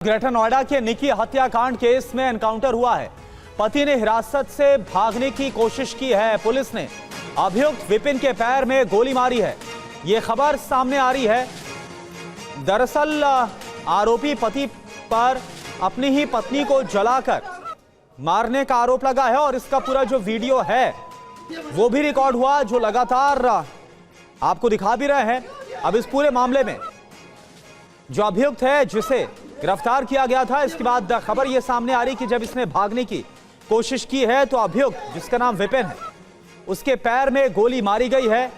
Greater Noida के निकी हत्याकांड case में एनकाउंटर हुआ है। पति ने हिरासत से भागने की कोशिश की है। पुलिस ने अभियुक्त विपिन के पैर में गोली मारी है। यह खबर सामने आ रही है। दरअसल आरोपी पति पर अपनी ही पत्नी को जलाकर मारने का आरोप लगा है और इसका पूरा जो वीडियो है वो भी रिकॉर्ड हुआ, जो लगातार आपको दिखा भी रहे हैं। अब इस पूरे मामले में जो अभियुक्त है जिसे गिरफ्तार किया गया था, इसके बाद खबर यह सामने आ रही कि जब इसने भागने की कोशिश की है तो अभियुक्त जिसका नाम विपिन है उसके पैर में गोली मारी गई है।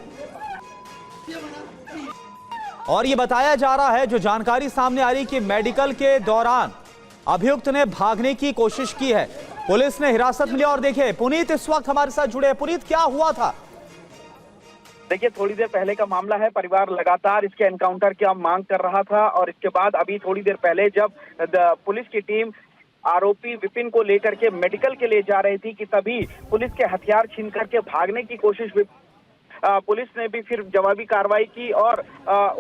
और यह बताया जा रहा है, जो जानकारी सामने आ रही कि मेडिकल के दौरान अभियुक्त ने भागने की कोशिश की है। पुलिस ने हिरासत में लिया। और देखिए पुनीत इस वक्त हमारे साथ जुड़े हैं। पुनीत, क्या हुआ था? देखिए, थोड़ी देर पहले का मामला है। परिवार लगातार इसके एनकाउंटर की मांग कर रहा था और इसके बाद अभी थोड़ी देर पहले जब पुलिस की टीम आरोपी विपिन को लेकर के मेडिकल के लिए जा रही थी कि तभी पुलिस के हथियार छीन करके भागने की कोशिश पुलिस ने भी फिर जवाबी कार्रवाई की और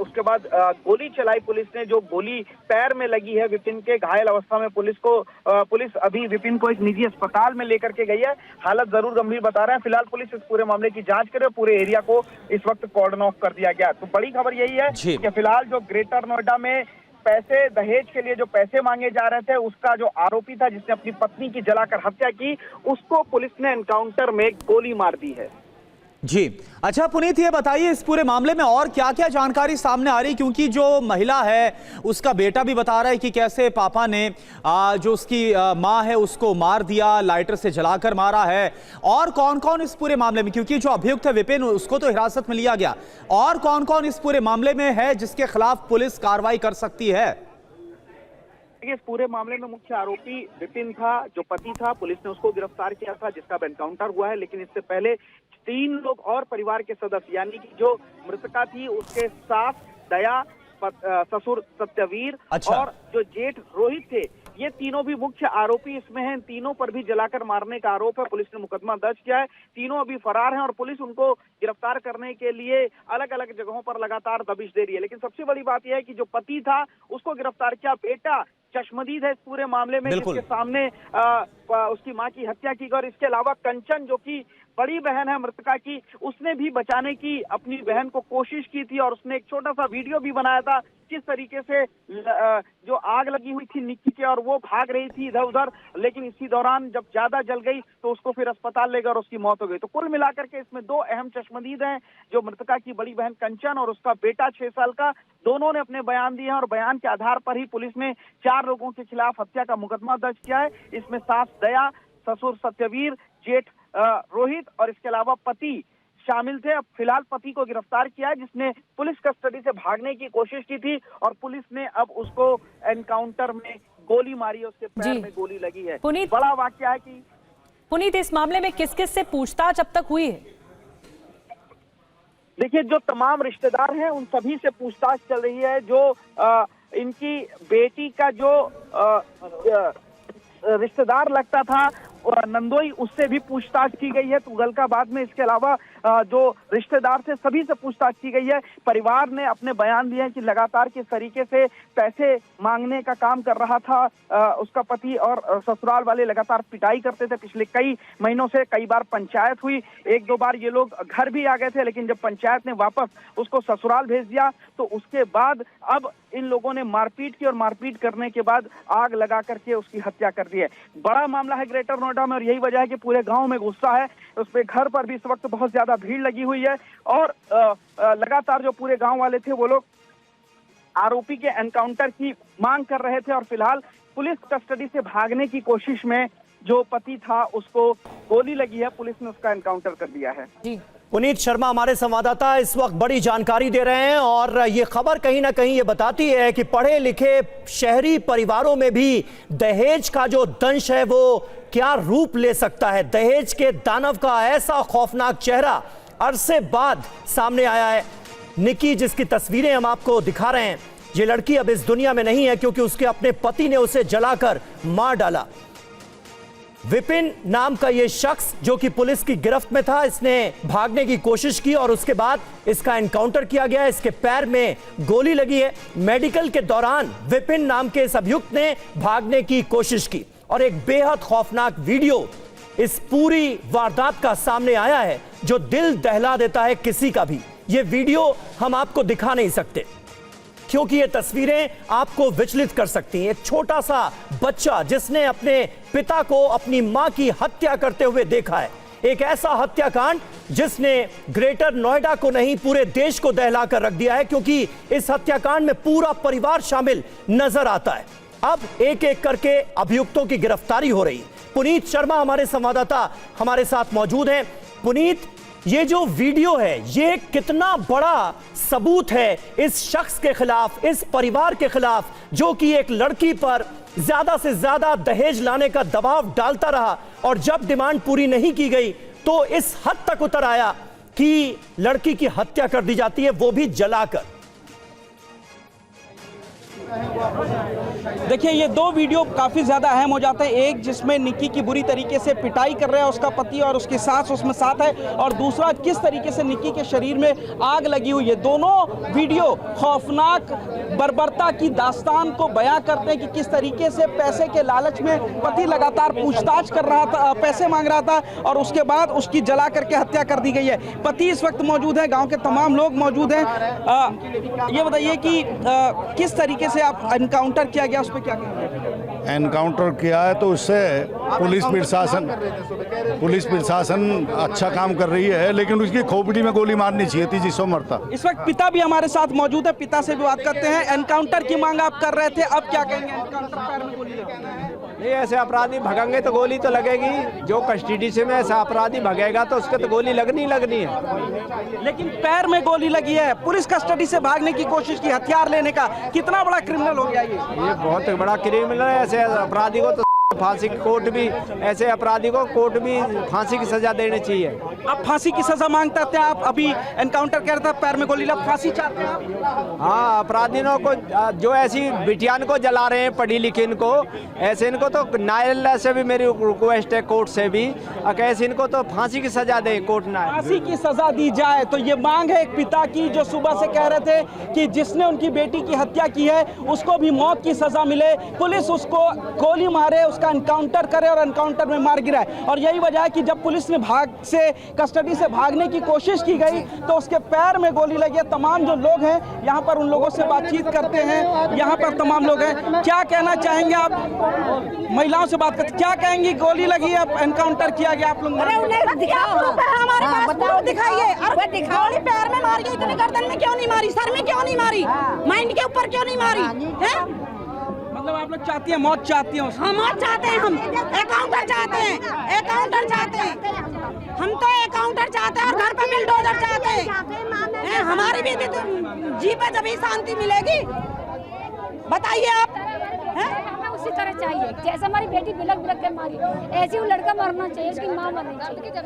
उसके बाद गोली चलाई। पुलिस ने जो गोली पैर में लगी है विपिन के, घायल अवस्था में पुलिस अभी विपिन को एक निजी अस्पताल में लेकर के गई है। हालत जरूर गंभीर बता रहे हैं। फिलहाल पुलिस इस पूरे मामले की जांच करे। पूरे एरिया को इस वक्त कॉर्डन ऑफ कर दिया गया। तो बड़ी खबर यही है कि फिलहाल जो ग्रेटर नोएडा में पैसे, दहेज के लिए जो पैसे मांगे जा रहे थे, उसका जो आरोपी था जिसने अपनी पत्नी की जलाकर हत्या की, उसको पुलिस ने एनकाउंटर में गोली मार दी है। जी अच्छा पुनीत, ये बताइए इस पूरे मामले में और क्या क्या जानकारी सामने आ रही, क्योंकि जो महिला है उसका बेटा भी बता रहा है कि कैसे पापा ने जो उसकी माँ है उसको मार दिया, लाइटर से जलाकर मारा है। और कौन कौन इस पूरे मामले में, क्योंकि जो अभियुक्त है विपिन उसको तो हिरासत में लिया गया, और कौन कौन इस पूरे मामले में है जिसके खिलाफ पुलिस कार्रवाई कर सकती है? इस पूरे मामले में मुख्य आरोपी विपिन था, जो पति था। पुलिस ने उसको गिरफ्तार किया था जिसका एनकाउंटर हुआ है। लेकिन इससे पहले 3 लोग और परिवार के सदस्य, यानी कि जो मृतका थी उसके सास दया, ससुर सत्यवीर और जो जेठ रोहित थे, ये तीनों भी मुख्य आरोपी इसमें हैं। तीनों पर भी जलाकर मारने का आरोप है। पुलिस ने मुकदमा दर्ज किया है। तीनों अभी फरार हैं और पुलिस उनको गिरफ्तार करने के लिए अलग अलग जगहों पर लगातार दबिश दे रही है। लेकिन सबसे बड़ी बात यह है कि जो पति था उसको गिरफ्तार किया। बेटा चश्मदीद है इस पूरे मामले में, जिसके सामने उसकी मां की हत्या की गई। और इसके अलावा कंचन, जो कि बड़ी बहन है मृतका की, उसने भी बचाने की अपनी बहन को कोशिश की थी और उसने एक छोटा सा वीडियो भी बनाया था किस तरीके से जो आग लगी हुई थी निक्की के और वो भाग रही थी इधर उधर। लेकिन इसी दौरान जब ज्यादा जल गई तो उसको फिर अस्पताल ले गए और उसकी मौत हो गई। तो कुल मिलाकर के इसमें 2 अहम चश्मदीद हैं, जो मृतका की बड़ी बहन कंचन और उसका बेटा 6 साल का। दोनों ने अपने बयान दिए हैं और बयान के आधार पर ही पुलिस ने 4 लोगों के खिलाफ हत्या का मुकदमा दर्ज किया है। इसमें सास दया, ससुर सत्यवीर, जेठ रोहित और इसके अलावा पति शामिल थे। अब फिलहाल पति को गिरफ्तार किया है जिसने पुलिस कस्टडी से भागने की कोशिश की थी और पुलिस ने अब उसको एनकाउंटर में गोली मारी, उसके पैर में गोली लगी है। बड़ा वाकया है कि पुनीत, इस मामले में किस किस से पूछताछ अब तक हुई है? देखिए, जो तमाम रिश्तेदार हैं उन सभी से पूछताछ चल रही है। जो इनकी बेटी का जो रिश्तेदार लगता था नंदोई, उससे भी पूछताछ की गई है तुगलकाबाद में। इसके अलावा जो रिश्तेदार थे सभी से पूछताछ की गई है। परिवार ने अपने बयान दिए हैं कि लगातार किस तरीके से पैसे मांगने का काम कर रहा था उसका पति, और ससुराल वाले लगातार पिटाई करते थे पिछले कई महीनों से। कई बार पंचायत हुई, 1-2 बार ये लोग घर भी आ गए थे, लेकिन जब पंचायत ने वापस उसको ससुराल भेज दिया तो उसके बाद अब इन लोगों ने मारपीट की और मारपीट करने के बाद आग लगा करके उसकी हत्या कर दी है। बड़ा मामला है ग्रेटर नोएडा में और यही वजह है कि पूरे गांव में गुस्सा है। उस पे घर पर भी इस वक्त बहुत ज्यादा भीड़ लगी हुई है और लगातार जो पूरे गांव वाले थे वो लोग आरोपी के एनकाउंटर की मांग कर रहे थे। और फिलहाल पुलिस कस्टडी से भागने की कोशिश में जो पति था उसको गोली लगी है। पुलिस ने उसका एनकाउंटर कर दिया है। जी, पुनीत शर्मा हमारे संवाददाता इस वक्त बड़ी जानकारी दे रहे हैं और ये खबर कहीं ना कहीं ये बताती है कि पढ़े लिखे शहरी परिवारों में भी दहेज का जो दंश है वो क्या रूप ले सकता है। दहेज के दानव का ऐसा खौफनाक चेहरा अरसे बाद सामने आया है। निकी, जिसकी तस्वीरें हम आपको दिखा रहे हैं, ये लड़की अब इस दुनिया में नहीं है क्योंकि उसके अपने पति ने उसे जलाकर मार डाला। विपिन नाम का यह शख्स जो कि पुलिस की गिरफ्त में था, इसने भागने की कोशिश की और उसके बाद इसका एनकाउंटर किया गया। इसके पैर में गोली लगी है। मेडिकल के दौरान विपिन नाम के इस अभियुक्त ने भागने की कोशिश की और एक बेहद खौफनाक वीडियो इस पूरी वारदात का सामने आया है जो दिल दहला देता है किसी का भी। यह वीडियो हम आपको दिखा नहीं सकते क्योंकि ये तस्वीरें आपको विचलित कर सकती हैं। एक छोटा सा बच्चा जिसने अपने पिता को अपनी मां की हत्या करते हुए देखा है, एक ऐसा हत्याकांड जिसने ग्रेटर नोएडा को नहीं पूरे देश को दहला कर रख दिया है, क्योंकि इस हत्याकांड में पूरा परिवार शामिल नजर आता है। अब एक एक करके अभियुक्तों की गिरफ्तारी हो रही है। पुनीत शर्मा हमारे संवाददाता हमारे साथ मौजूद हैं। पुनीत, ये जो वीडियो है ये कितना बड़ा सबूत है इस शख्स के खिलाफ, इस परिवार के खिलाफ जो कि एक लड़की पर ज्यादा से ज्यादा दहेज लाने का दबाव डालता रहा और जब डिमांड पूरी नहीं की गई तो इस हद तक उतर आया कि लड़की की हत्या कर दी जाती है, वो भी जलाकर। देखिए, ये दो वीडियो काफ़ी ज़्यादा अहम हो जाते हैं। एक जिसमें निक्की की बुरी तरीके से पिटाई कर रहा है उसका पति और उसकी सास उसमें साथ है, और दूसरा किस तरीके से निक्की के शरीर में आग लगी हुई है। दोनों वीडियो खौफनाक बर्बरता की दास्तान को बयां करते हैं कि किस तरीके से पैसे के लालच में पति लगातार पूछताछ कर रहा था, पैसे मांग रहा था और उसके बाद उसकी जला करके हत्या कर दी गई है। पति इस वक्त मौजूद है, गाँव के तमाम लोग मौजूद हैं। ये बताइए कि किस तरीके से आप एनकाउंटर किया गया, उस पर क्या कहेंगे? एनकाउंटर किया है तो उससे पुलिस प्रशासन अच्छा काम कर रही है, लेकिन उसकी खोपड़ी में गोली मारनी चाहिए थी जिससे मरता। इस वक्त पिता भी हमारे साथ मौजूद है, पिता से भी बात करते हैं। एनकाउंटर की मांग आप कर रहे थे, अब क्या कहेंगे? एनकाउंटर पैर में गोली लगी है। नहीं, ऐसे अपराधी भगेंगे तो गोली तो लगेगी। जो कस्टडी से में ऐसा अपराधी भगेगा तो उसके तो गोली लगनी है। लेकिन पैर में गोली लगी है, पुलिस कस्टडी से भागने की कोशिश की, हथियार लेने का। कितना बड़ा क्रिमिनल हो गया ये बहुत बड़ा क्रिमिनल है। ऐसे अपराधी को तो फांसी की कोर्ट भी, ऐसे अपराधी को कोर्ट भी फांसी की सजा देनी चाहिए। अब फांसी की सजा मांगते थे आप, अभी एनकाउंटर कर रहे थे, पैर में गोली लग, फांसी चाहते हैं आप? हाँ, अपराधियों को जो ऐसी बिटियान को जला रहे हैं, पढ़ी लिखी इनको, ऐसे इनको तो न्यायालय से भी मेरी रिक्वेस्ट है, कोर्ट से भी, कैसे इनको तो फांसी की सजा दे कोर्ट ना। फांसी की सजा दी जाए तो ये मांग है एक पिता की जो सुबह से कह रहे थे कि जिसने उनकी बेटी की हत्या की है उसको भी मौत की सजा मिले, पुलिस उसको गोली मारे, उसका एनकाउंटर करे और एनकाउंटर में मार गिराए। और यही वजह है कि जब पुलिस ने कस्टडी से भागने की कोशिश की गई तो उसके पैर में गोली लगी है। तमाम जो लोग हैं यहाँ पर, उन लोगों से बातचीत करते हैं। यहाँ पर तमाम लोग हैं, क्या कहना चाहेंगे आप? महिलाओं से बात करते, क्या कहेंगे? गोली लगी है, एनकाउंटर किया गया आप लोग? दिखाइए, गोली पैर में मारी है, इतनी गर्दन में क्यों नहीं मारी, सर में क्यों नहीं मारी, माइंड के ऊपर क्यों नहीं मारी है? मतलब आप लोग चाहती हैं, मौत चाहती हैं? हम मौत चाहते हैं, हम एकाउंटर चाहते हैं, एकाउंटर चाहते हैं, हम तो एकाउंटर चाहते हैं और घर पे बिल्डोजर चाहते हैं। हमारी भी जी पे जब ही शांति मिलेगी, बताइए आप। उसी तरह चाहिए जैसे हमारी बेटी बिलक बिलक के मारी, ऐसे वो लड़का मरना चाहिए, उसकी माँ मरनी चाहिए। जब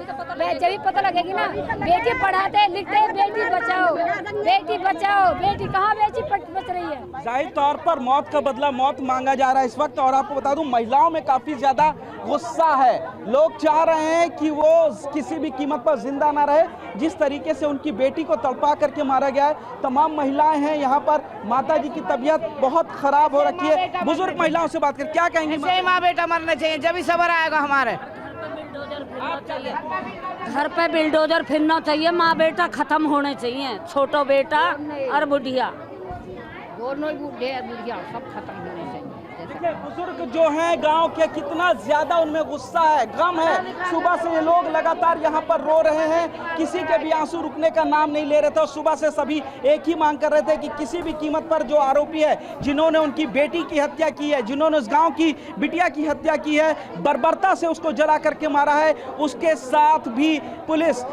भी पता लगेगी ना, बेटी पढ़ाते लिखते बेटी बचाओ, बेटी बचाओ, बेटी कहाँ बेटी बच रही है। जाहिर तौर पर मौत का बदला मौत मांगा जा रहा है इस वक्त। और आपको बता दूं, महिलाओं में काफी ज्यादा गुस्सा है। लोग चाह रहे हैं कि वो किसी भी कीमत पर जिंदा ना रहे। जिस तरीके से उनकी बेटी को तड़पा करके मारा गया है, तमाम महिलाएं हैं यहाँ पर। माता जी की तबीयत बहुत खराब हो रखी है। बुजुर्ग महिलाओं से बात कर, क्या कहेंगे? माँ बेटा मरना चाहिए, जब ही सबर आएगा हमारे। घर पे बिल्डोजर फिरना चाहिए, माँ बेटा खत्म होने चाहिए, छोटो बेटा और बुढ़िया, दोनों ही बूढ़े बुढ़िया सब खत्म होने चाहिए। देखिए, बुजुर्ग जो हैं गांव के, कितना ज्यादा उनमें गुस्सा है, गम है। सुबह से ये लोग लगातार यहाँ पर रो रहे हैं, किसी के भी आंसू रुकने का नाम नहीं ले रहे थे। और सुबह से सभी एक ही मांग कर रहे थे कि किसी भी कीमत पर जो आरोपी है, जिन्होंने उनकी बेटी की हत्या की है, जिन्होंने उस गांव की बिटिया की हत्या की है, बर्बरता से उसको जला करके मारा है, उसके साथ भी पुलिस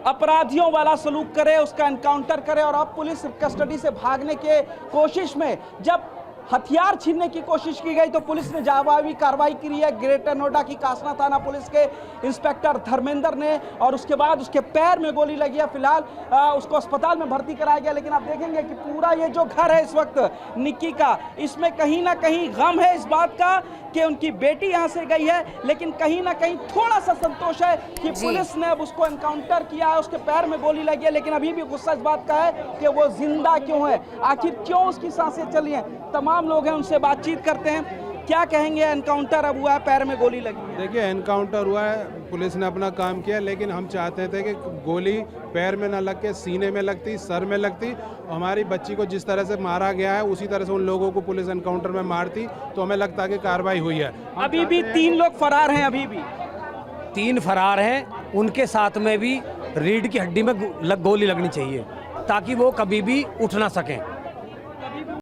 अपराधियों वाला सलूक करे, उसका एनकाउंटर करे। और अब पुलिस कस्टडी से भागने के कोशिश में जब हथियार छीनने की कोशिश की गई तो पुलिस ने जवाबी कार्रवाई की है। ग्रेटर नोएडा की कासना थाना पुलिस के इंस्पेक्टर धर्मेंद्र ने, और उसके बाद उसके पैर में गोली लगी है। फिलहाल उसको अस्पताल में भर्ती कराया गया। लेकिन आप देखेंगे कि पूरा ये जो घर है इस वक्त निक्की का, इसमें कहीं ना कहीं गम है इस बात का कि उनकी बेटी यहाँ से गई है, लेकिन कहीं ना कहीं थोड़ा सा संतोष है कि पुलिस ने अब उसको एनकाउंटर किया है, उसके पैर में गोली लगी है, लेकिन अभी भी गुस्सा इस बात का है कि वो जिंदा क्यों है, आखिर क्यों उसकी सांसें चली हैं। तमाम लोग हैं, उनसे बातचीत करते हैं। क्या कहेंगे, एनकाउंटर अब हुआ है, पैर में गोली लगी है? देखिए, एनकाउंटर हुआ है, पुलिस ने अपना काम किया, लेकिन हम चाहते थे कि गोली पैर में न लग के सीने में लगती, सर में लगती। हमारी बच्ची को जिस तरह से मारा गया है उसी तरह से उन लोगों को पुलिस एनकाउंटर में मारती तो हमें लगता कि कार्रवाई हुई है। अभी भी 3 लोग फरार हैं, अभी भी 3 फरार हैं, उनके साथ में भी रीढ़ की हड्डी में गोली लगनी चाहिए ताकि वो कभी भी उठ ना सकें।